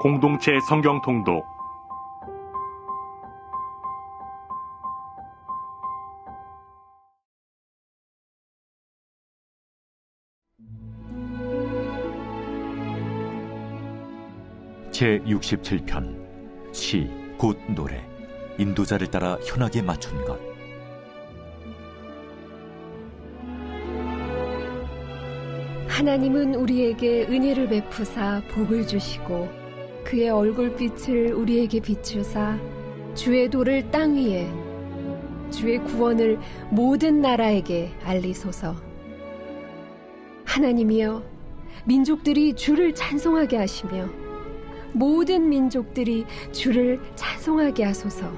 공동체 성경 통독 제67편 시, 곧 노래, 인도자를 따라 현악에 맞춘 것. 하나님은 우리에게 은혜를 베푸사 복을 주시고 그의 얼굴빛을 우리에게 비추사 주의 도를 땅 위에, 주의 구원을 모든 나라에게 알리소서. 하나님이여, 민족들이 주를 찬송하게 하시며 모든 민족들이 주를 찬송하게 하소서.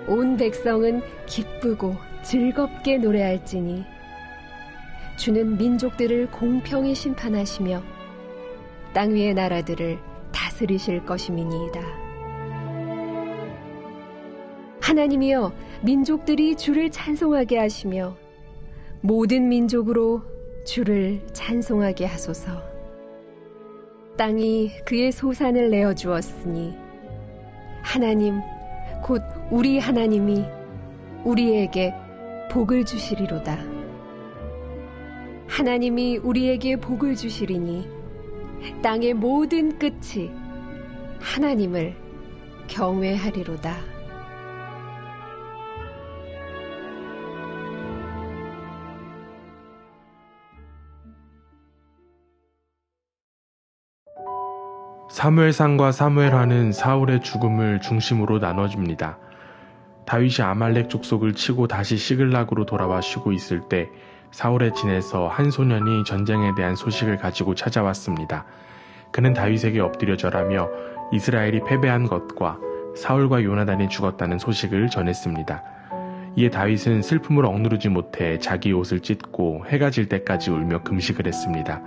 온 백성은 기쁘고 즐겁게 노래할지니 주는 민족들을 공평히 심판하시며 땅 위의 나라들을 다스리실 것임이니이다. 하나님이여, 민족들이 주를 찬송하게 하시며 모든 민족으로 주를 찬송하게 하소서. 땅이 그의 소산을 내어주었으니 하나님, 곧 우리 하나님이 우리에게 복을 주시리로다. 하나님이 우리에게 복을 주시리니 땅의 모든 끝이 하나님을 경외하리로다. 사무엘상과 사무엘하는 사울의 죽음을 중심으로 나눠줍니다. 다윗이 아말렉 족속을 치고 다시 시글락으로 돌아와 쉬고 있을 때 사울의 진에서 한 소년이 전쟁에 대한 소식을 가지고 찾아왔습니다. 그는 다윗에게 엎드려 절하며 이스라엘이 패배한 것과 사울과 요나단이 죽었다는 소식을 전했습니다. 이에 다윗은 슬픔을 억누르지 못해 자기 옷을 찢고 해가 질 때까지 울며 금식을 했습니다.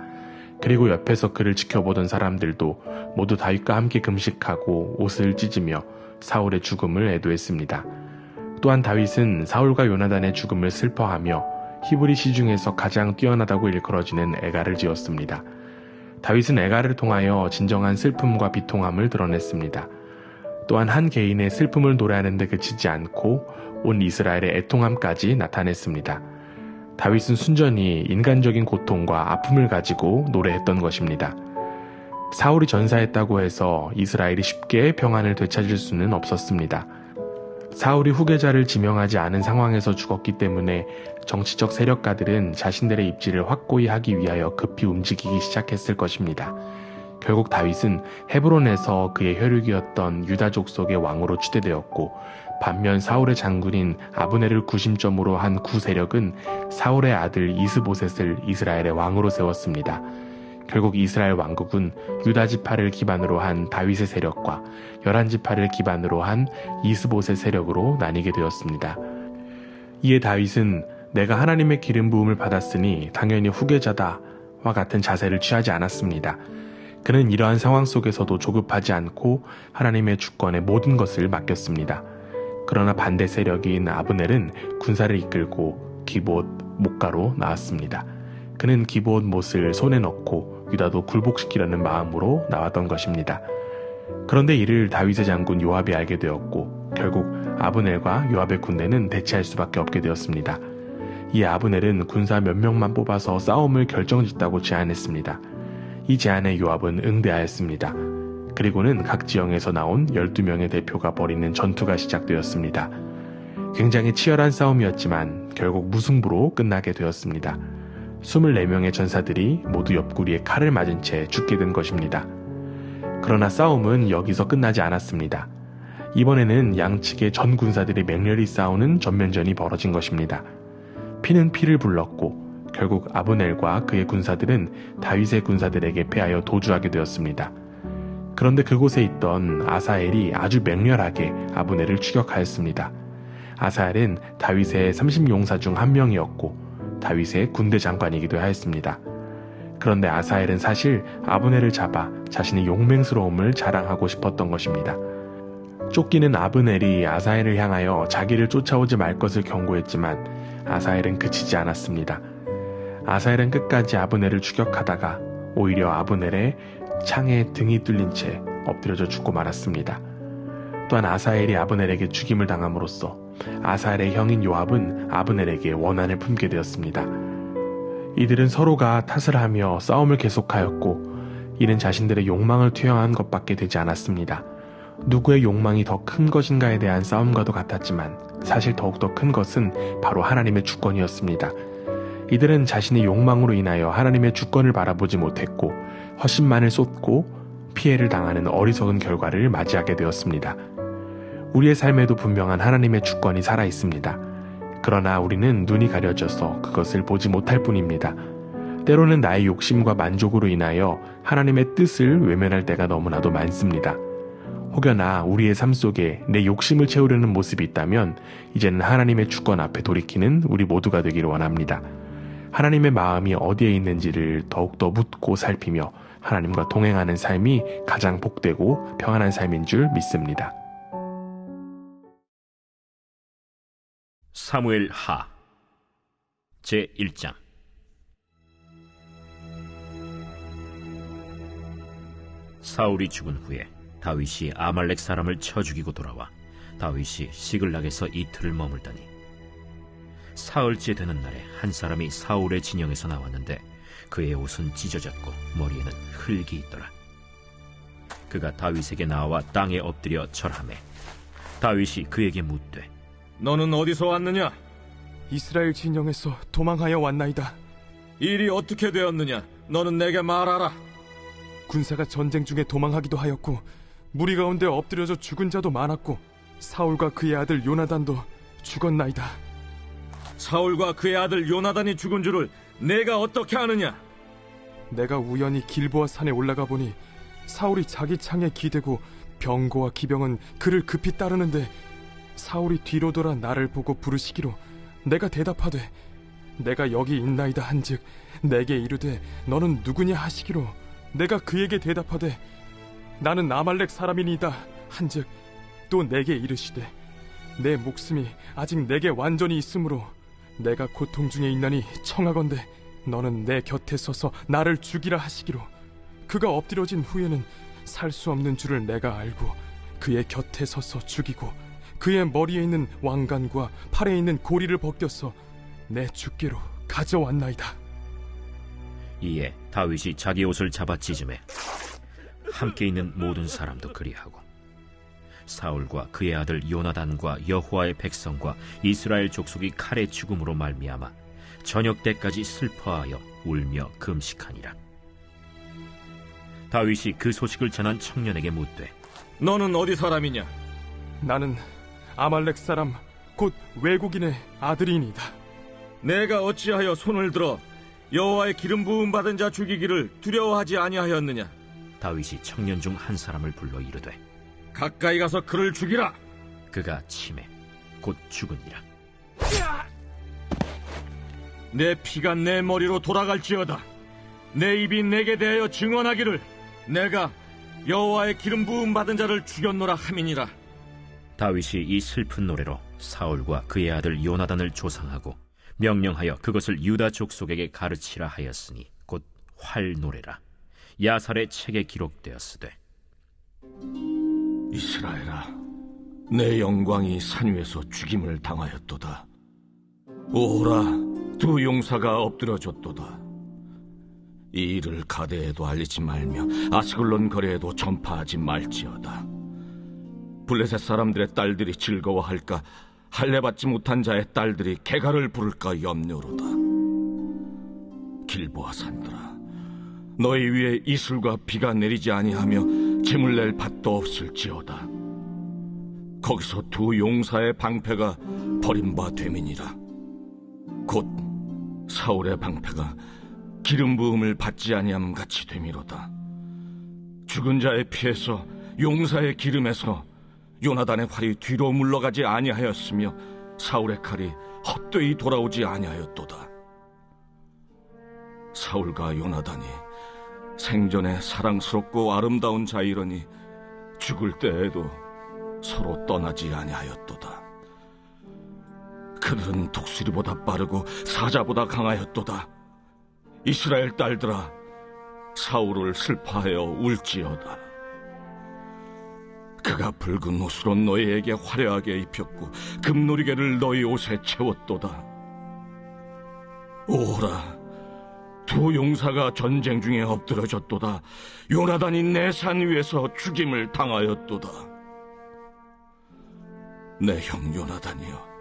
그리고 옆에서 그를 지켜보던 사람들도 모두 다윗과 함께 금식하고 옷을 찢으며 사울의 죽음을 애도했습니다. 또한 다윗은 사울과 요나단의 죽음을 슬퍼하며 히브리 시 중에서 가장 뛰어나다고 일컬어지는 애가를 지었습니다. 다윗은 애가를 통하여 진정한 슬픔과 비통함을 드러냈습니다. 또한 한 개인의 슬픔을 노래하는 데 그치지 않고 온 이스라엘의 애통함까지 나타냈습니다. 다윗은 순전히 인간적인 고통과 아픔을 가지고 노래했던 것입니다. 사울이 전사했다고 해서 이스라엘이 쉽게 평안을 되찾을 수는 없었습니다. 사울이 후계자를 지명하지 않은 상황에서 죽었기 때문에 정치적 세력가들은 자신들의 입지를 확고히 하기 위하여 급히 움직이기 시작했을 것입니다. 결국 다윗은 헤브론에서 그의 혈육이었던 유다 족속의 왕으로 추대되었고, 반면 사울의 장군인 아브넬을 구심점으로 한 구세력은 사울의 아들 이스보셋을 이스라엘의 왕으로 세웠습니다. 결국 이스라엘 왕국은 유다 지파를 기반으로 한 다윗의 세력과 11지파를 기반으로 한 이스보셋 세력으로 나뉘게 되었습니다. 이에 다윗은 내가 하나님의 기름 부음을 받았으니 당연히 후계자다와 같은 자세를 취하지 않았습니다. 그는 이러한 상황 속에서도 조급하지 않고 하나님의 주권에 모든 것을 맡겼습니다. 그러나 반대 세력인 아브넬은 군사를 이끌고 기봇 목가로 나왔습니다. 그는 기봇 못을 손에 넣고 유다도 굴복시키려는 마음으로 나왔던 것입니다. 그런데 이를 다윗의 장군 요압이 알게 되었고 결국 아브넬과 요압의 군대는 대치할 수밖에 없게 되었습니다. 이 아브넬은 군사 몇 명만 뽑아서 싸움을 결정짓다고 제안했습니다. 이 제안에 요압은 응대하였습니다. 그리고는 각 지형에서 나온 12명의 대표가 벌이는 전투가 시작되었습니다. 굉장히 치열한 싸움이었지만 결국 무승부로 끝나게 되었습니다. 24명의 전사들이 모두 옆구리에 칼을 맞은 채 죽게 된 것입니다. 그러나 싸움은 여기서 끝나지 않았습니다. 이번에는 양측의 전 군사들이 맹렬히 싸우는 전면전이 벌어진 것입니다. 피는 피를 불렀고 결국 아브넬과 그의 군사들은 다윗의 군사들에게 패하여 도주하게 되었습니다. 그런데 그곳에 있던 아사엘이 아주 맹렬하게 아브넬을 추격하였습니다. 아사엘은 다윗의 30용사 중 한 명이었고 다윗의 군대 장관이기도 하였습니다. 그런데 아사엘은 사실 아브넬을 잡아 자신의 용맹스러움을 자랑하고 싶었던 것입니다. 쫓기는 아브넬이 아사엘을 향하여 자기를 쫓아오지 말 것을 경고했지만 아사엘은 그치지 않았습니다. 아사엘은 끝까지 아브넬을 추격하다가 오히려 아브넬의 창에 등이 뚫린 채 엎드려져 죽고 말았습니다. 또한 아사엘이 아브넬에게 죽임을 당함으로써 아사엘의 형인 요압은 아브넬에게 원한을 품게 되었습니다. 이들은 서로가 탓을 하며 싸움을 계속하였고 이는 자신들의 욕망을 투영한 것밖에 되지 않았습니다. 누구의 욕망이 더 큰 것인가에 대한 싸움과도 같았지만 사실 더욱더 큰 것은 바로 하나님의 주권이었습니다. 이들은 자신의 욕망으로 인하여 하나님의 주권을 바라보지 못했고 허심만을 쏟고 피해를 당하는 어리석은 결과를 맞이하게 되었습니다. 우리의 삶에도 분명한 하나님의 주권이 살아있습니다. 그러나 우리는 눈이 가려져서 그것을 보지 못할 뿐입니다. 때로는 나의 욕심과 만족으로 인하여 하나님의 뜻을 외면할 때가 너무나도 많습니다. 혹여나 우리의 삶 속에 내 욕심을 채우려는 모습이 있다면 이제는 하나님의 주권 앞에 돌이키는 우리 모두가 되기를 원합니다. 하나님의 마음이 어디에 있는지를 더욱더 묻고 살피며 하나님과 동행하는 삶이 가장 복되고 평안한 삶인 줄 믿습니다. 사무엘 하 제1장. 사울이 죽은 후에 다윗이 아말렉 사람을 쳐 죽이고 돌아와 다윗이 시글락에서 이틀을 머물더니 사흘째 되는 날에 한 사람이 사울의 진영에서 나왔는데 그의 옷은 찢어졌고 머리에는 흙이 있더라. 그가 다윗에게 나와 땅에 엎드려 절하매 다윗이 그에게 묻되 너는 어디서 왔느냐? 이스라엘 진영에서 도망하여 왔나이다. 일이 어떻게 되었느냐? 너는 내게 말하라. 군사가 전쟁 중에 도망하기도 하였고 무리 가운데 엎드려져 죽은 자도 많았고 사울과 그의 아들 요나단도 죽었나이다. 사울과 그의 아들 요나단이 죽은 줄을 내가 어떻게 아느냐? 내가 우연히 길보아 산에 올라가 보니 사울이 자기 창에 기대고 병거와 기병은 그를 급히 따르는데 사울이 뒤로 돌아 나를 보고 부르시기로 내가 대답하되 내가 여기 있나이다 한즉 내게 이르되 너는 누구냐 하시기로 내가 그에게 대답하되 나는 아말렉 사람이니이다 한즉 또 내게 이르시되 내 목숨이 아직 내게 완전히 있으므로 내가 고통 중에 있나니 청하건대 너는 내 곁에 서서 나를 죽이라 하시기로 그가 엎드려진 후에는 살 수 없는 줄을 내가 알고 그의 곁에 서서 죽이고 그의 머리에 있는 왕관과 팔에 있는 고리를 벗겨서 내 주께로 가져왔나이다. 이에 다윗이 자기 옷을 잡아 찢으매 함께 있는 모든 사람도 그리하고 사울과 그의 아들 요나단과 여호와의 백성과 이스라엘 족속이 칼의 죽음으로 말미암아 저녁 때까지 슬퍼하여 울며 금식하니라. 다윗이 그 소식을 전한 청년에게 묻되 너는 어디 사람이냐? 나는 아말렉 사람 곧 외국인의 아들이니이다. 내가 어찌하여 손을 들어 여호와의 기름 부음 받은 자 죽이기를 두려워하지 아니하였느냐? 다윗이 청년 중 한 사람을 불러 이르되 가까이 가서 그를 죽이라. 그가 치매 곧 죽으니라. 내 피가 내 머리로 돌아갈지어다. 내 입이 내게 대하여 증언하기를 내가 여호와의 기름 부음 받은 자를 죽였노라 함이니라. 다윗이 이 슬픈 노래로 사울과 그의 아들 요나단을 조상하고 명령하여 그것을 유다 족속에게 가르치라 하였으니 곧 활 노래라. 야살의 책에 기록되었으되 이스라엘아, 내 영광이 산 위에서 죽임을 당하였도다. 오라, 두 용사가 엎드려졌도다. 이 일을 가데에도 알리지 말며 아스글론 거리에도 전파하지 말지어다. 블레셋 사람들의 딸들이 즐거워할까, 할례받지 못한 자의 딸들이 개가를 부를까 염려로다. 길보아 산들아, 너희 위에 이슬과 비가 내리지 아니하며 짐을 낼 밭도 없을지어다. 거기서 두 용사의 방패가 버림바 됨이니라. 곧 사울의 방패가 기름 부음을 받지 아니함 같이 됨이로다. 죽은 자의 피에서 용사의 기름에서 요나단의 활이 뒤로 물러가지 아니하였으며 사울의 칼이 헛되이 돌아오지 아니하였도다. 사울과 요나단이 생전에 사랑스럽고 아름다운 자이러니 죽을 때에도 서로 떠나지 아니하였도다. 그들은 독수리보다 빠르고 사자보다 강하였도다. 이스라엘 딸들아, 사울을 슬퍼하여 울지어다. 그가 붉은 옷으로 너희에게 화려하게 입혔고 금노리개를 너희 옷에 채웠도다. 오라, 두 용사가 전쟁 중에 엎드러졌도다. 요나단이 내 산 위에서 죽임을 당하였도다. 내 형 요나단이여,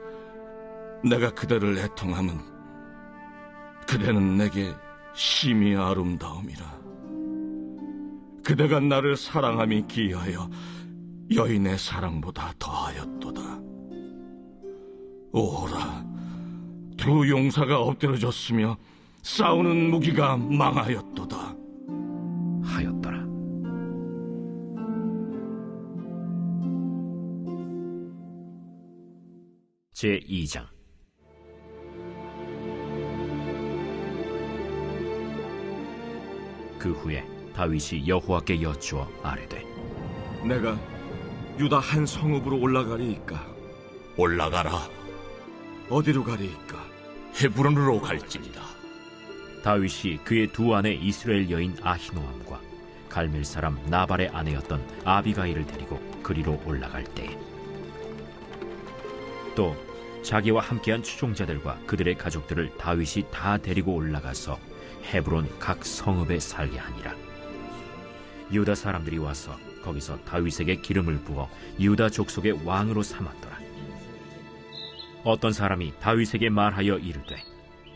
내가 그대를 애통함은 그대는 내게 심히 아름다움이라. 그대가 나를 사랑함이 기이하여 여인의 사랑보다 더하였도다. 오라, 두 용사가 엎드러졌으며 싸우는 무기가 망하였도다. 하였더라. 제2장. 그 후에 다윗이 여호와께 여쭈어 아뢰되, 내가 유다 한 성읍으로 올라가리이까? 올라가라. 어디로 가리이까? 헤브론으로 갈지니라. 다윗이 그의 두 아내 이스라엘 여인 아히노암과 갈멜 사람 나발의 아내였던 아비가일을 데리고 그리로 올라갈 때에 또 자기와 함께한 추종자들과 그들의 가족들을 다윗이 다 데리고 올라가서 헤브론 각 성읍에 살게 하니라. 유다 사람들이 와서 거기서 다윗에게 기름을 부어 유다 족속의 왕으로 삼았더라. 어떤 사람이 다윗에게 말하여 이르되,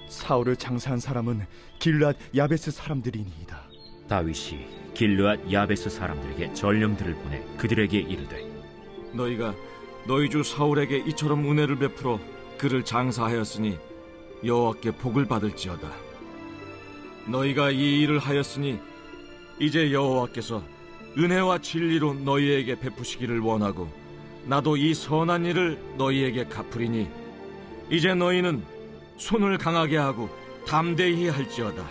사울을 장사한 사람은 길르앗 야베스 사람들이니이다. 다윗이 길르앗 야베스 사람들에게 전령들을 보내 그들에게 이르되, 너희가 너희 주 사울에게 이처럼 은혜를 베풀어 그를 장사하였으니 여호와께 복을 받을지어다. 너희가 이 일을 하였으니 이제 여호와께서 은혜와 진리로 너희에게 베푸시기를 원하고 나도 이 선한 일을 너희에게 갚으리니 이제 너희는 손을 강하게 하고 담대히 할지어다.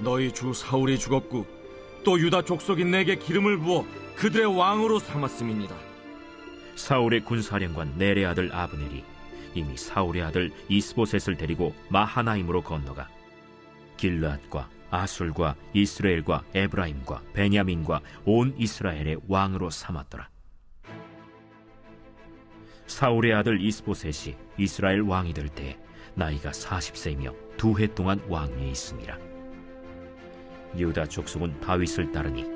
너희 주 사울이 죽었고 또 유다 족속이 내게 기름을 부어 그들의 왕으로 삼았음이니라. 사울의 군사령관 넬의 아들 아브넬이 이미 사울의 아들 이스보셋을 데리고 마하나임으로 건너가 길르앗과 아술과 이스라엘과 에브라임과 베냐민과 온 이스라엘의 왕으로 삼았더라. 사울의 아들 이스보셋이 이스라엘 왕이 될 때에 나이가 40세이며 2해 동안 왕위에 있음이라. 유다 족속은 다윗을 따르니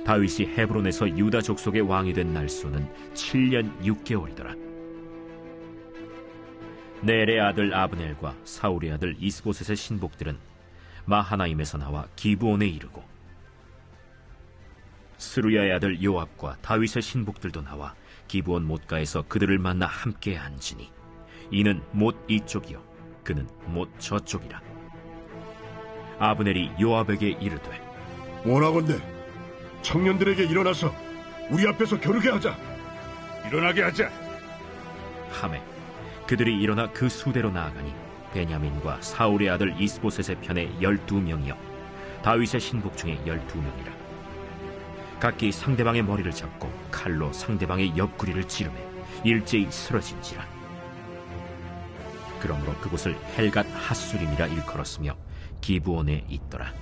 다윗이 헤브론에서 유다 족속의 왕이 된 날수는 7년 6개월이더라. 넬의 아들 아브넬과 사울의 아들 이스보셋의 신복들은 마하나임에서 나와 기브온에 이르고 스루야의 아들 요압과 다윗의 신복들도 나와 기브온 못가에서 그들을 만나 함께 앉으니 이는 못 이쪽이요 그는 못 저쪽이라. 아브넬이 요압에게 이르되, 원하건대 청년들에게 일어나서 우리 앞에서 겨루게 하자. 일어나게 하자. 하매 그들이 일어나 그 수대로 나아가니 베냐민과 사울의 아들 이스보셋의 편에 12명이요 다윗의 신복 중에 12명이라. 각기 상대방의 머리를 잡고 칼로 상대방의 옆구리를 찌르매 일제히 쓰러진지라. 그러므로 그곳을 헬갓 핫수림이라 일컬었으며 기브온에 있더라.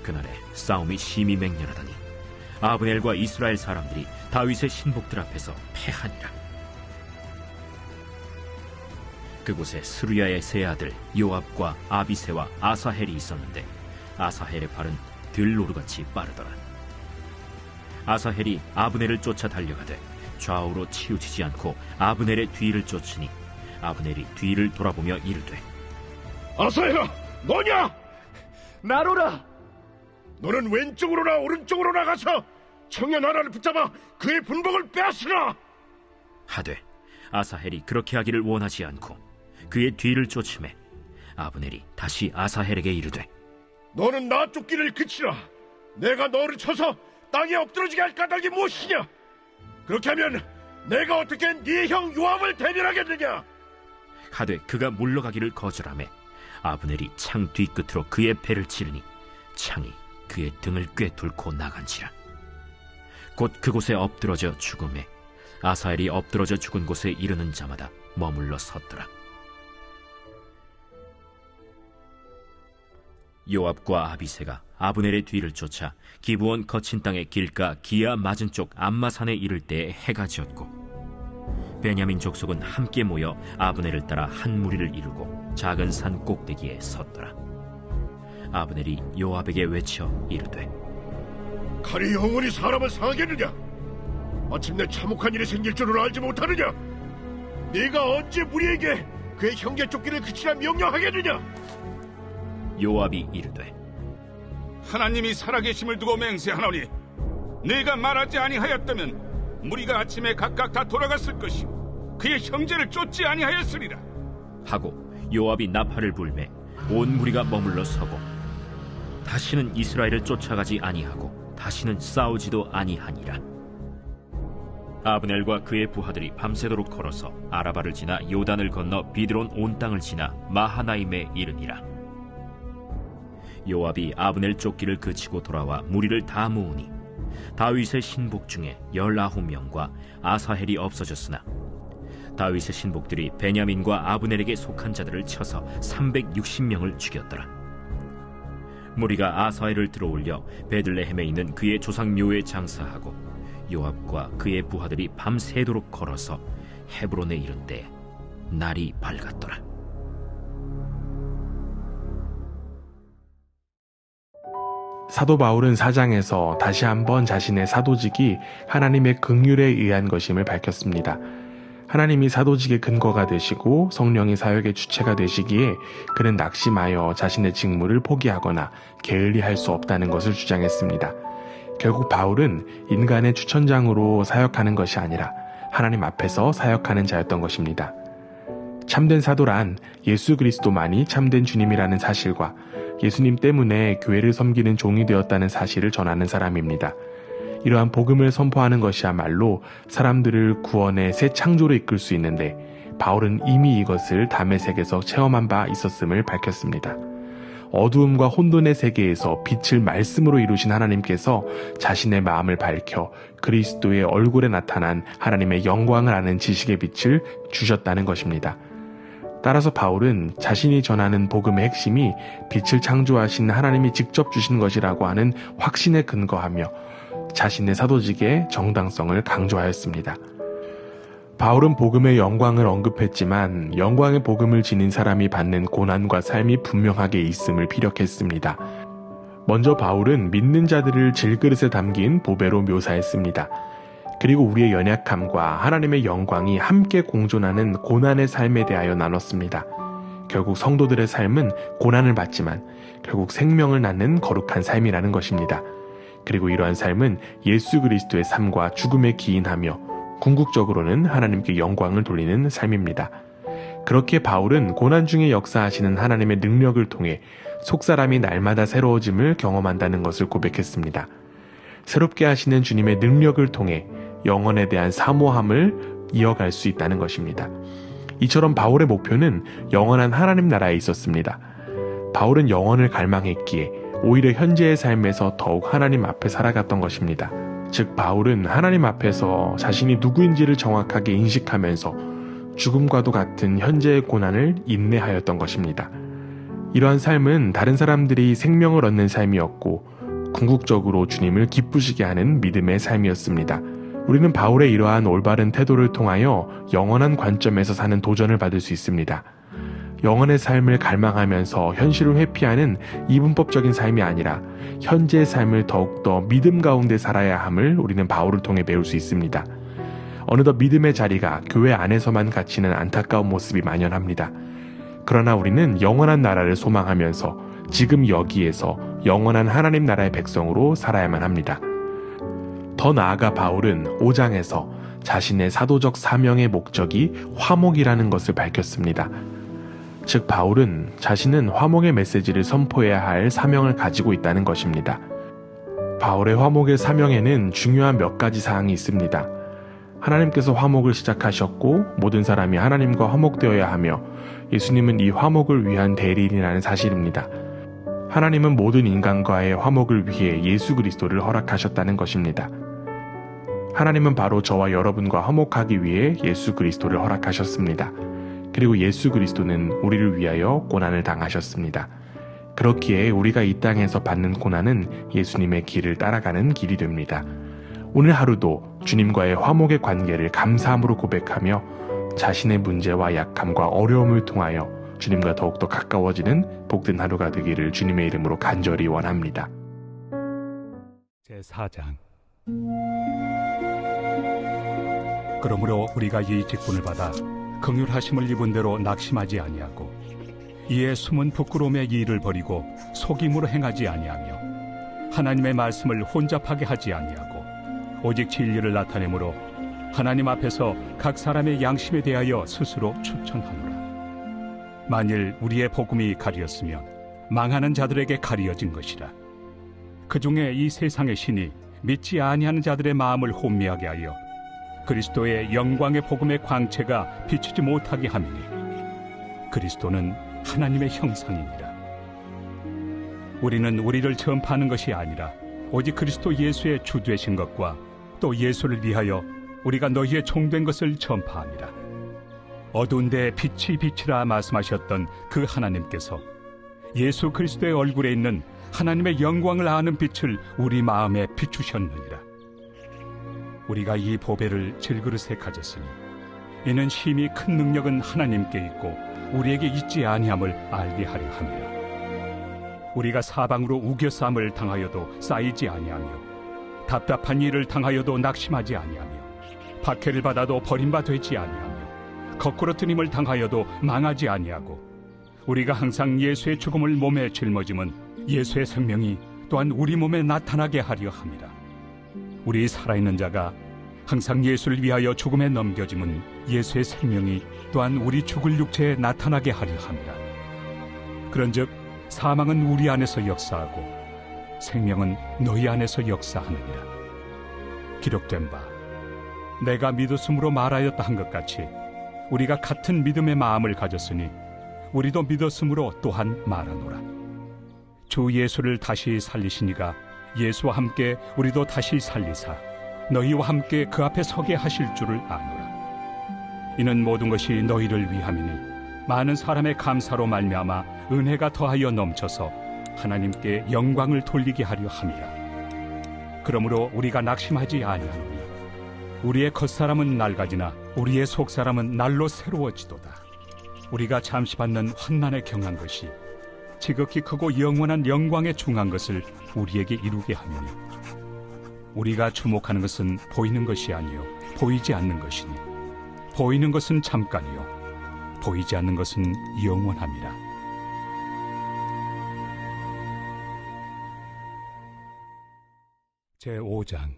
그날에 싸움이 심히 맹렬하더니 아브넬과 이스라엘 사람들이 다윗의 신복들 앞에서 패하니라. 그곳에 스루야의 세 아들 요압과 아비새와 아사헬이 있었는데 아사헬의 발은 들노루같이 빠르더라. 아사헬이 아브넬을 쫓아 달려가되 좌우로 치우치지 않고 아브넬의 뒤를 쫓으니 아브넬이 뒤를 돌아보며 이르되, 아사헬아, 너냐? 나로라. 너는 왼쪽으로나 오른쪽으로 나가서 청년 하나를 붙잡아 그의 분복을 빼앗으라. 하되 아사헬이 그렇게 하기를 원하지 않고 그의 뒤를 쫓음에 아브넬이 다시 아사헬에게 이르되, 너는 나 쫓기를 그치라. 내가 너를 쳐서 땅에 엎드러지게 할 까닭이 무엇이냐? 그렇게 하면 내가 어떻게 네 형 요압을 대변하겠느냐? 하되 그가 물러가기를 거절하매 아브넬이 창 뒤끝으로 그의 배를 찌르니 창이 그의 등을 꿰뚫고 나간지라. 곧 그곳에 엎드러져 죽음에 아사헬이 엎드러져 죽은 곳에 이르는 자마다 머물러 섰더라. 요압과 아비새가 아브넬의 뒤를 쫓아 기브온 거친 땅의 길가 기아 맞은 쪽 암마산에 이를 때에 해가 지었고, 베냐민 족속은 함께 모여 아브넬을 따라 한 무리를 이루고 작은 산 꼭대기에 섰더라. 아브넬이 요압에게 외쳐 이르되, 칼이 영원히 사람을 상하겠느냐? 마침내 참혹한 일이 생길 줄을 알지 못하느냐? 네가 언제 무리에게 그의 형제 쫓기를 그치라 명령하겠느냐? 요압이 이르되, 하나님이 살아계심을 두고 맹세하노니 네가 말하지 아니하였다면 무리가 아침에 각각 다 돌아갔을 것이요 그의 형제를 쫓지 아니하였으리라 하고 요압이 나팔을 불매 온 무리가 머물러 서고 다시는 이스라엘을 쫓아가지 아니하고 다시는 싸우지도 아니하니라. 아브넬과 그의 부하들이 밤새도록 걸어서 아라바를 지나 요단을 건너 비드론 온 땅을 지나 마하나임에 이르니라. 요압이 아브넬 쫓기를 그치고 돌아와 무리를 다 모으니 다윗의 신복 중에 19명과 아사헬이 없어졌으나 다윗의 신복들이 베냐민과 아브넬에게 속한 자들을 쳐서 360명을 죽였더라. 무리가 아사헬을 들어올려 베들레헴에 있는 그의 조상 묘에 장사하고 요압과 그의 부하들이 밤새도록 걸어서 헤브론에 이른 때 날이 밝았더라. 사도 바울은 4장에서 다시 한번 자신의 사도직이 하나님의 긍휼에 의한 것임을 밝혔습니다. 하나님이 사도직의 근거가 되시고 성령이 사역의 주체가 되시기에 그는 낙심하여 자신의 직무를 포기하거나 게을리할 수 없다는 것을 주장했습니다. 결국 바울은 인간의 추천장으로 사역하는 것이 아니라 하나님 앞에서 사역하는 자였던 것입니다. 참된 사도란 예수 그리스도만이 참된 주님이라는 사실과 예수님 때문에 교회를 섬기는 종이 되었다는 사실을 전하는 사람입니다. 이러한 복음을 선포하는 것이야말로 사람들을 구원의 새 창조로 이끌 수 있는데 바울은 이미 이것을 다메섹에서 체험한 바 있었음을 밝혔습니다. 어두움과 혼돈의 세계에서 빛을 말씀으로 이루신 하나님께서 자신의 마음을 밝혀 그리스도의 얼굴에 나타난 하나님의 영광을 아는 지식의 빛을 주셨다는 것입니다. 따라서 바울은 자신이 전하는 복음의 핵심이 빛을 창조하신 하나님이 직접 주신 것이라고 하는 확신에 근거하며 자신의 사도직의 정당성을 강조하였습니다. 바울은 복음의 영광을 언급했지만 영광의 복음을 지닌 사람이 받는 고난과 삶이 분명하게 있음을 피력했습니다. 먼저 바울은 믿는 자들을 질그릇에 담긴 보배로 묘사했습니다. 그리고 우리의 연약함과 하나님의 영광이 함께 공존하는 고난의 삶에 대하여 나눴습니다. 결국 성도들의 삶은 고난을 받지만 결국 생명을 낳는 거룩한 삶이라는 것입니다. 그리고 이러한 삶은 예수 그리스도의 삶과 죽음에 기인하며 궁극적으로는 하나님께 영광을 돌리는 삶입니다. 그렇게 바울은 고난 중에 역사하시는 하나님의 능력을 통해 속사람이 날마다 새로워짐을 경험한다는 것을 고백했습니다. 새롭게 하시는 주님의 능력을 통해 영혼에 대한 사모함을 이어갈 수 있다는 것입니다. 이처럼 바울의 목표는 영원한 하나님 나라에 있었습니다. 바울은 영원을 갈망했기에 오히려 현재의 삶에서 더욱 하나님 앞에 살아갔던 것입니다. 즉 바울은 하나님 앞에서 자신이 누구인지를 정확하게 인식하면서 죽음과도 같은 현재의 고난을 인내하였던 것입니다. 이러한 삶은 다른 사람들이 생명을 얻는 삶이었고 궁극적으로 주님을 기쁘시게 하는 믿음의 삶이었습니다. 우리는 바울의 이러한 올바른 태도를 통하여 영원한 관점에서 사는 도전을 받을 수 있습니다. 영원의 삶을 갈망하면서 현실을 회피하는 이분법적인 삶이 아니라 현재의 삶을 더욱더 믿음 가운데 살아야 함을 우리는 바울을 통해 배울 수 있습니다. 어느덧 믿음의 자리가 교회 안에서만 갇히는 안타까운 모습이 만연합니다. 그러나 우리는 영원한 나라를 소망하면서 지금 여기에서 영원한 하나님 나라의 백성으로 살아야만 합니다. 더 나아가 바울은 5장에서 자신의 사도적 사명의 목적이 화목이라는 것을 밝혔습니다. 즉 바울은 자신은 화목의 메시지를 선포해야 할 사명을 가지고 있다는 것입니다. 바울의 화목의 사명에는 중요한 몇 가지 사항이 있습니다. 하나님께서 화목을 시작하셨고 모든 사람이 하나님과 화목되어야 하며 예수님은 이 화목을 위한 대리인이라는 사실입니다. 하나님은 모든 인간과의 화목을 위해 예수 그리스도를 허락하셨다는 것입니다. 하나님은 바로 저와 여러분과 화목하기 위해 예수 그리스도를 허락하셨습니다. 그리고 예수 그리스도는 우리를 위하여 고난을 당하셨습니다. 그렇기에 우리가 이 땅에서 받는 고난은 예수님의 길을 따라가는 길이 됩니다. 오늘 하루도 주님과의 화목의 관계를 감사함으로 고백하며 자신의 문제와 약함과 어려움을 통하여 주님과 더욱더 가까워지는 복된 하루가 되기를 주님의 이름으로 간절히 원합니다. 제4장. 그러므로 우리가 이 직분을 받아 긍휼하심을 입은 대로 낙심하지 아니하고 이에 숨은 부끄러움의 일을 버리고 속임으로 행하지 아니하며 하나님의 말씀을 혼잡하게 하지 아니하고 오직 진리를 나타내므로 하나님 앞에서 각 사람의 양심에 대하여 스스로 추천하노라. 만일 우리의 복음이 가리었으면 망하는 자들에게 가리어진 것이라. 그 중에 이 세상의 신이 믿지 아니하는 자들의 마음을 혼미하게 하여 그리스도의 영광의 복음의 광채가 비추지 못하게 함이니 그리스도는 하나님의 형상이니라. 우리는 우리를 전파하는 것이 아니라 오직 그리스도 예수의 주 되신 것과 또 예수를 위하여 우리가 너희의 종된 것을 전파함이라. 어두운 데 빛이 빛이라 말씀하셨던 그 하나님께서 예수 그리스도의 얼굴에 있는 하나님의 영광을 아는 빛을 우리 마음에 비추셨느니라. 우리가 이 보배를 질그릇에 가졌으니 이는 심히 큰 능력은 하나님께 있고 우리에게 있지 아니함을 알게 하려 함이라. 우리가 사방으로 우겨싸움을 당하여도 쌓이지 아니하며 답답한 일을 당하여도 낙심하지 아니하며 박해를 받아도 버림바 되지 아니하며 거꾸로 뜨림을 당하여도 망하지 아니하고 우리가 항상 예수의 죽음을 몸에 짊어짐은 예수의 생명이 또한 우리 몸에 나타나게 하려 함이라. 우리 살아있는 자가 항상 예수를 위하여 죽음에 넘겨짐은 예수의 생명이 또한 우리 죽을 육체에 나타나게 하려 함이라. 그런즉 사망은 우리 안에서 역사하고 생명은 너희 안에서 역사하느니라. 기록된 바 내가 믿었으므로 말하였다 한 것 같이 우리가 같은 믿음의 마음을 가졌으니 우리도 믿었으므로 또한 말하노라. 주 예수를 다시 살리시니가 예수와 함께 우리도 다시 살리사 너희와 함께 그 앞에 서게 하실 줄을 아노라. 이는 모든 것이 너희를 위함이니 많은 사람의 감사로 말미암아 은혜가 더하여 넘쳐서 하나님께 영광을 돌리게 하려 함이라. 그러므로 우리가 낙심하지 아니하노니 우리의 겉사람은 낡아지나 우리의 속사람은 날로 새로워지도다. 우리가 잠시 받는 환난에 경한 것이 지극히 크고 영원한 영광에 중한 것을 우리에게 이루게 하느니 우리가 주목하는 것은 보이는 것이 아니요 보이지 않는 것이니 보이는 것은 잠깐이요 보이지 않는 것은 영원함이라. 제5장.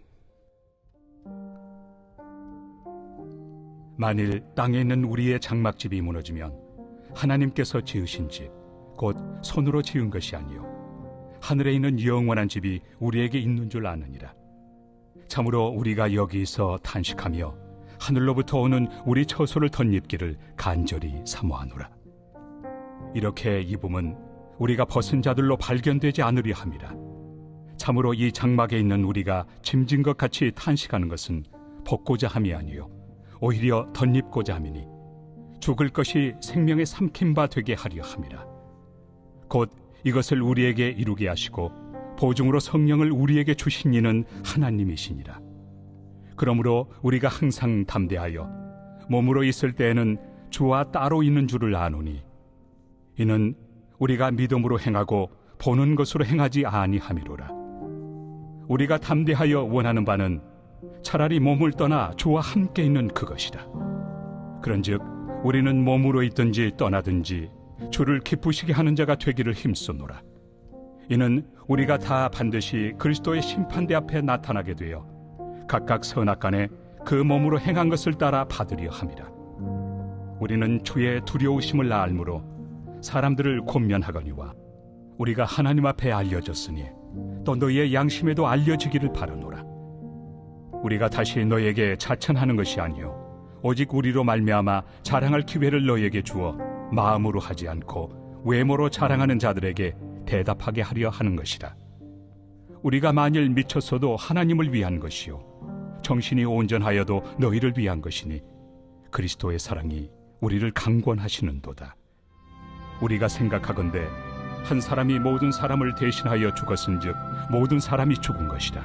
만일 땅에 있는 우리의 장막집이 무너지면 하나님께서 지으신 집 곧 손으로 지은 것이 아니요 하늘에 있는 영원한 집이 우리에게 있는 줄 아느니라. 참으로 우리가 여기서 탄식하며 하늘로부터 오는 우리 처소를 덧입기를 간절히 사모하노라. 이렇게 입음은 우리가 벗은 자들로 발견되지 않으려 함이라. 참으로 이 장막에 있는 우리가 짐진 것 같이 탄식하는 것은 벗고자 함이 아니요 오히려 덧입고자 함이니 죽을 것이 생명의 삼킨 바 되게 하려 함이라. 곧 이것을 우리에게 이루게 하시고 보증으로 성령을 우리에게 주신 이는 하나님이시니라. 그러므로 우리가 항상 담대하여 몸으로 있을 때에는 주와 따로 있는 줄을 아노니 이는 우리가 믿음으로 행하고 보는 것으로 행하지 아니함이로라. 우리가 담대하여 원하는 바는 차라리 몸을 떠나 주와 함께 있는 그것이라. 그런즉 우리는 몸으로 있든지 떠나든지 주를 기쁘시게 하는 자가 되기를 힘쓰노라. 이는 우리가 다 반드시 그리스도의 심판대 앞에 나타나게 되어 각각 선악간에 그 몸으로 행한 것을 따라 받으려 함이라. 우리는 주의 두려우심을 알므로 사람들을 권면하거니와 우리가 하나님 앞에 알려졌으니 또 너희의 양심에도 알려지기를 바라노라. 우리가 다시 너희에게 자천하는 것이 아니요 오직 우리로 말미암아 자랑할 기회를 너희에게 주어 마음으로 하지 않고 외모로 자랑하는 자들에게 대답하게 하려 하는 것이라. 우리가 만일 미쳤어도 하나님을 위한 것이요 정신이 온전하여도 너희를 위한 것이니 그리스도의 사랑이 우리를 강권하시는도다. 우리가 생각하건대 한 사람이 모든 사람을 대신하여 죽었은즉 모든 사람이 죽은 것이라.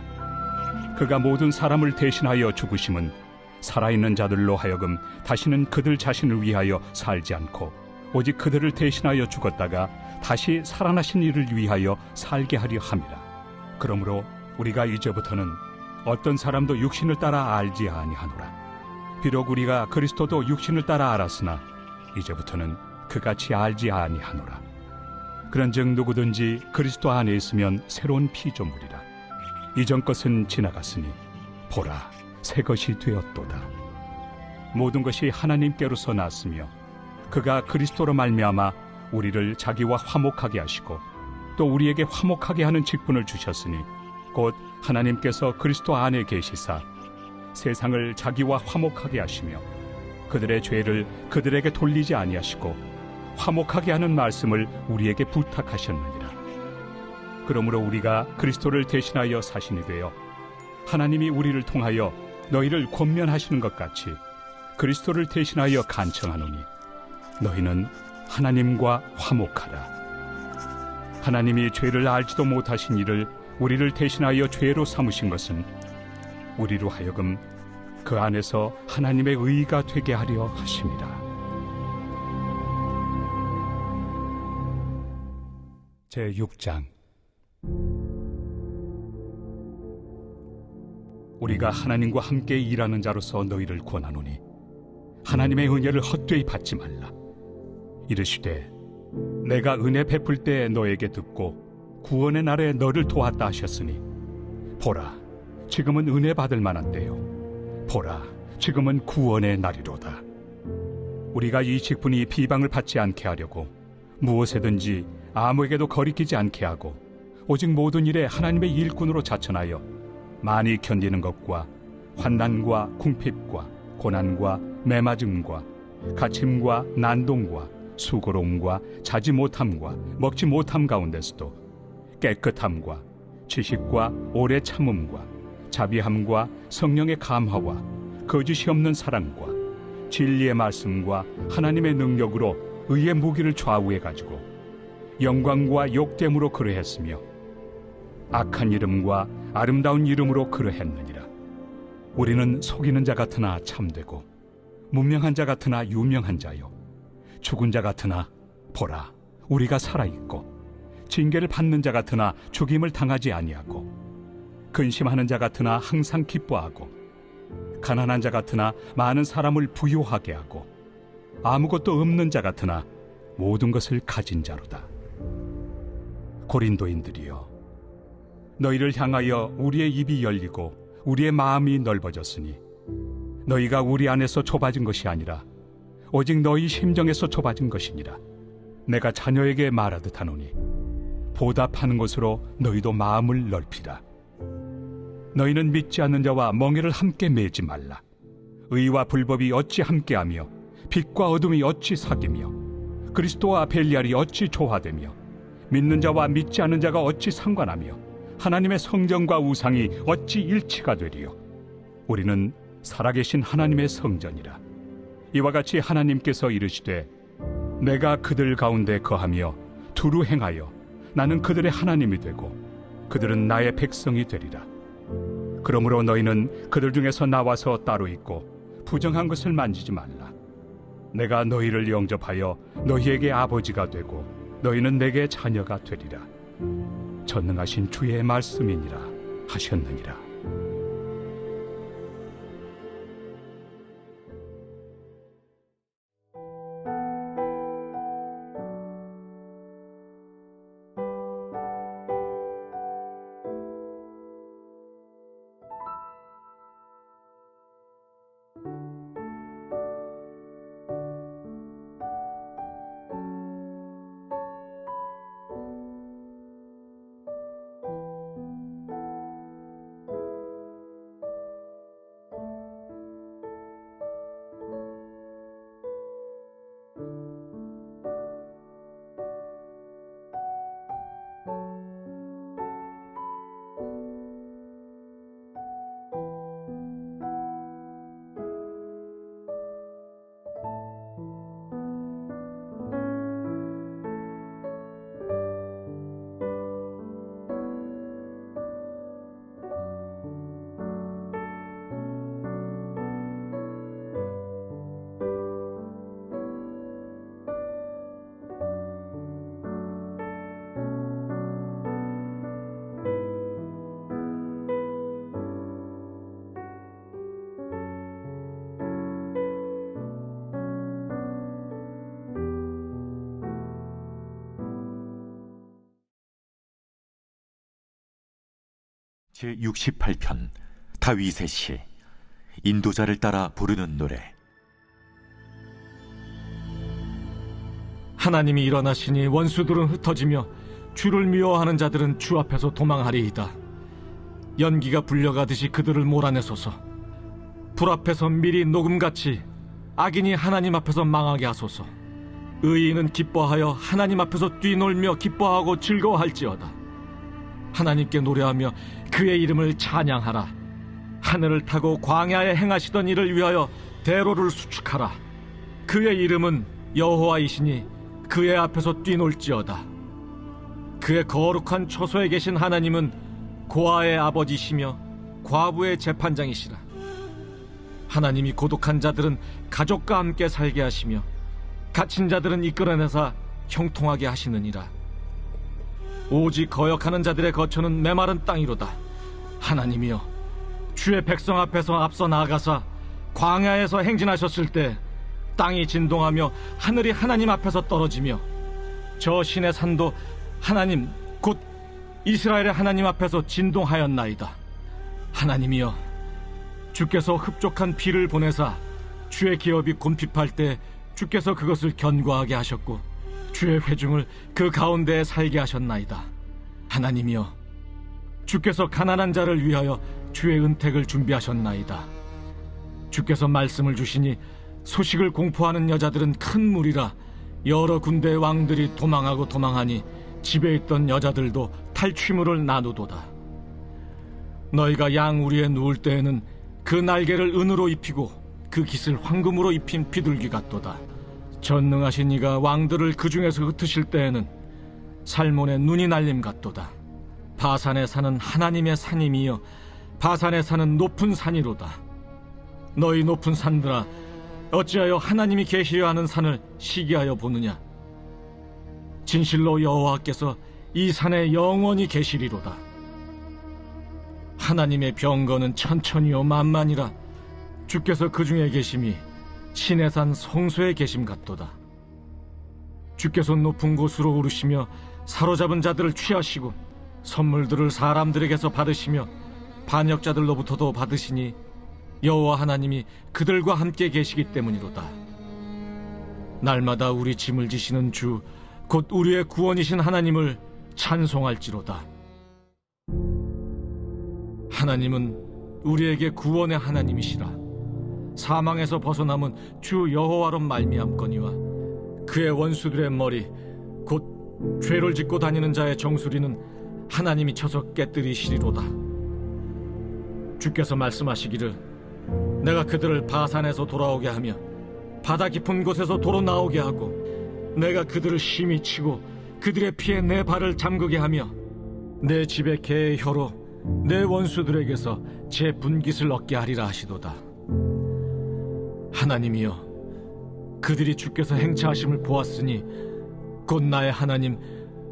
그가 모든 사람을 대신하여 죽으심은 살아있는 자들로 하여금 다시는 그들 자신을 위하여 살지 않고 오직 그들을 대신하여 죽었다가 다시 살아나신 이를 위하여 살게 하려 함이라. 그러므로 우리가 이제부터는 어떤 사람도 육신을 따라 알지 아니하노라. 비록 우리가 그리스도도 육신을 따라 알았으나 이제부터는 그같이 알지 아니하노라. 그런즉 누구든지 그리스도 안에 있으면 새로운 피조물이라. 이전 것은 지나갔으니 보라, 새 것이 되었도다. 모든 것이 하나님께로서 났으며 그가 그리스도로 말미암아 우리를 자기와 화목하게 하시고 또 우리에게 화목하게 하는 직분을 주셨으니 곧 하나님께서 그리스도 안에 계시사 세상을 자기와 화목하게 하시며 그들의 죄를 그들에게 돌리지 아니하시고 화목하게 하는 말씀을 우리에게 부탁하셨느니라. 그러므로 우리가 그리스도를 대신하여 사신이 되어 하나님이 우리를 통하여 너희를 권면하시는 것 같이 그리스도를 대신하여 간청하노니 너희는 하나님과 화목하라. 하나님이 죄를 알지도 못하신 이를 우리를 대신하여 죄로 삼으신 것은 우리로 하여금 그 안에서 하나님의 의가 되게 하려 하심이라. 제6장. 우리가 하나님과 함께 일하는 자로서 너희를 권하노니 하나님의 은혜를 헛되이 받지 말라. 이르시되 내가 은혜 베풀 때 너에게 듣고 구원의 날에 너를 도왔다 하셨으니 보라, 지금은 은혜 받을 만한 때요. 보라, 지금은 구원의 날이로다. 우리가 이 직분이 비방을 받지 않게 하려고 무엇에든지 아무에게도 거리끼지 않게 하고 오직 모든 일에 하나님의 일꾼으로 자천하여 많이 견디는 것과 환난과 궁핍과 고난과 매맞음과 갇힘과 난동과 수고로움과 자지 못함과 먹지 못함 가운데서도 깨끗함과 지식과 오래 참음과 자비함과 성령의 감화와 거짓이 없는 사랑과 진리의 말씀과 하나님의 능력으로 의의 무기를 좌우해 가지고 영광과 욕됨으로 그러했으며 악한 이름과 아름다운 이름으로 그러했느니라. 우리는 속이는 자 같으나 참되고 무명한 자 같으나 유명한 자요, 죽은 자 같으나 보라, 우리가 살아있고 징계를 받는 자 같으나 죽임을 당하지 아니하고 근심하는 자 같으나 항상 기뻐하고 가난한 자 같으나 많은 사람을 부유하게 하고 아무것도 없는 자 같으나 모든 것을 가진 자로다. 고린도인들이여, 너희를 향하여 우리의 입이 열리고 우리의 마음이 넓어졌으니 너희가 우리 안에서 좁아진 것이 아니라 오직 너희 심정에서 좁아진 것이니라. 내가 자녀에게 말하듯 하노니 보답하는 것으로 너희도 마음을 넓히라. 너희는 믿지 않는 자와 멍에를 함께 매지 말라. 의와 불법이 어찌 함께하며 빛과 어둠이 어찌 사귀며 그리스도와 벨리알이 어찌 조화되며 믿는 자와 믿지 않는 자가 어찌 상관하며 하나님의 성전과 우상이 어찌 일치가 되리요. 우리는 살아계신 하나님의 성전이라. 이와 같이 하나님께서 이르시되 내가 그들 가운데 거하며 두루 행하여 나는 그들의 하나님이 되고 그들은 나의 백성이 되리라. 그러므로 너희는 그들 중에서 나와서 따로 있고 부정한 것을 만지지 말라. 내가 너희를 영접하여 너희에게 아버지가 되고 너희는 내게 자녀가 되리라. 전능하신 주의 말씀이니라 하셨느니라. 제68편 다윗의 시. 인도자를 따라 부르는 노래. 하나님이 일어나시니 원수들은 흩어지며 주를 미워하는 자들은 주 앞에서 도망하리이다. 연기가 불려가듯이 그들을 몰아내소서. 불 앞에서 밀이 녹음같이 악인이 하나님 앞에서 망하게 하소서. 의인은 기뻐하여 하나님 앞에서 뛰놀며 기뻐하고 즐거워할지어다. 하나님께 노래하며 그의 이름을 찬양하라. 하늘을 타고 광야에 행하시던 일을 위하여 대로를 수축하라. 그의 이름은 여호와이시니 그의 앞에서 뛰놀지어다. 그의 거룩한 처소에 계신 하나님은 고아의 아버지시며 과부의 재판장이시라. 하나님이 고독한 자들은 가족과 함께 살게 하시며 갇힌 자들은 이끌어내사 형통하게 하시느니라. 오직 거역하는 자들의 거처는 메마른 땅이로다. 하나님이여, 주의 백성 앞에서 앞서 나아가사 광야에서 행진하셨을 때 땅이 진동하며 하늘이 하나님 앞에서 떨어지며 저 신의 산도 하나님 곧 이스라엘의 하나님 앞에서 진동하였나이다. 하나님이여, 주께서 흡족한 비를 보내사 주의 기업이 곤핍할 때 주께서 그것을 견고하게 하셨고 주의 회중을 그 가운데에 살게 하셨나이다. 하나님이여, 주께서 가난한 자를 위하여 주의 은택을 준비하셨나이다. 주께서 말씀을 주시니 소식을 공포하는 여자들은 큰 무리라. 여러 군대의 왕들이 도망하고 도망하니 집에 있던 여자들도 탈취물을 나누도다. 너희가 양 우리에 누울 때에는 그 날개를 은으로 입히고 그 깃을 황금으로 입힌 비둘기 같도다. 전능하신 이가 왕들을 그 중에서 흩으실 때에는 살몬의 눈이 날림 같도다. 바산에 사는 하나님의 산임이여, 바산에 사는 높은 산이로다. 너희 높은 산들아, 어찌하여 하나님이 계시려 하는 산을 시기하여 보느냐. 진실로 여호와께서 이 산에 영원히 계시리로다. 하나님의 병거는 천천히요 만만이라. 주께서 그 중에 계심이 신의 산 성소에 계심 같도다. 주께서 높은 곳으로 오르시며 사로잡은 자들을 취하시고 선물들을 사람들에게서 받으시며 반역자들로부터도 받으시니 여호와 하나님이 그들과 함께 계시기 때문이로다. 날마다 우리 짐을 지시는 주 곧 우리의 구원이신 하나님을 찬송할지로다. 하나님은 우리에게 구원의 하나님이시라. 사망에서 벗어남은 주 여호와로 말미암거니와 그의 원수들의 머리 곧 죄를 짓고 다니는 자의 정수리는 하나님이 쳐서 깨뜨리시리로다. 주께서 말씀하시기를 내가 그들을 바산에서 돌아오게 하며 바다 깊은 곳에서 도로 나오게 하고 내가 그들을 심히 치고 그들의 피에 내 발을 잠그게 하며 내 집의 개의 혀로 내 원수들에게서 제 분깃을 얻게 하리라 하시도다. 하나님이여, 그들이 주께서 행차하심을 보았으니 곧 나의 하나님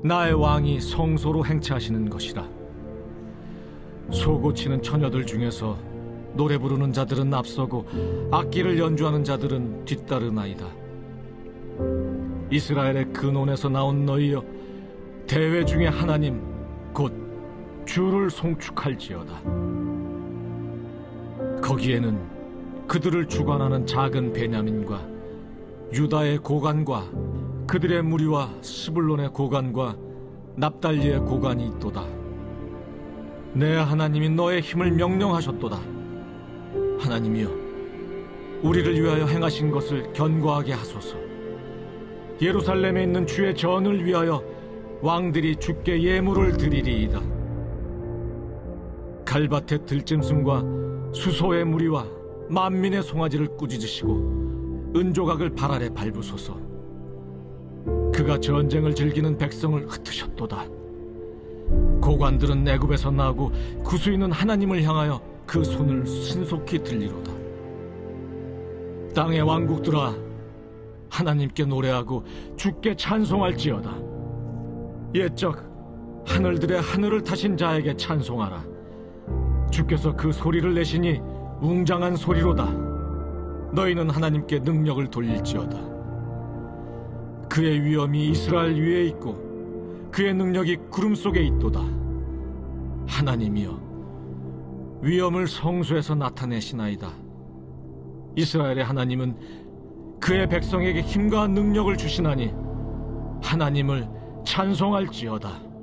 나의 왕이 성소로 행차하시는 것이라. 소고치는 처녀들 중에서 노래 부르는 자들은 앞서고 악기를 연주하는 자들은 뒤따르나이다. 이스라엘의 근원에서 나온 너희여, 대회 중에 하나님 곧 주를 송축할지어다. 거기에는 그들을 주관하는 작은 베냐민과 유다의 고관과 그들의 무리와 스불론의 고관과 납달리의 고관이 있도다. 내 하나님이 너의 힘을 명령하셨도다. 하나님이여, 우리를 위하여 행하신 것을 견고하게 하소서. 예루살렘에 있는 주의 전을 위하여 왕들이 주께 예물을 드리리이다. 갈밭의 들짐승과 수소의 무리와 만민의 송아지를 꾸짖으시고 은조각을 발 아래 밟으소서. 그가 전쟁을 즐기는 백성을 흩으셨도다. 고관들은 애굽에서 나고 구수인은 하나님을 향하여 그 손을 신속히 들리로다. 땅의 왕국들아, 하나님께 노래하고 주께 찬송할지어다. 옛적 하늘들의 하늘을 타신 자에게 찬송하라. 주께서 그 소리를 내시니 웅장한 소리로다. 너희는 하나님께 능력을 돌릴지어다. 그의 위엄이 이스라엘 위에 있고 그의 능력이 구름 속에 있도다. 하나님이여, 위엄을 성소에서 나타내시나이다. 이스라엘의 하나님은 그의 백성에게 힘과 능력을 주시나니 하나님을 찬송할지어다.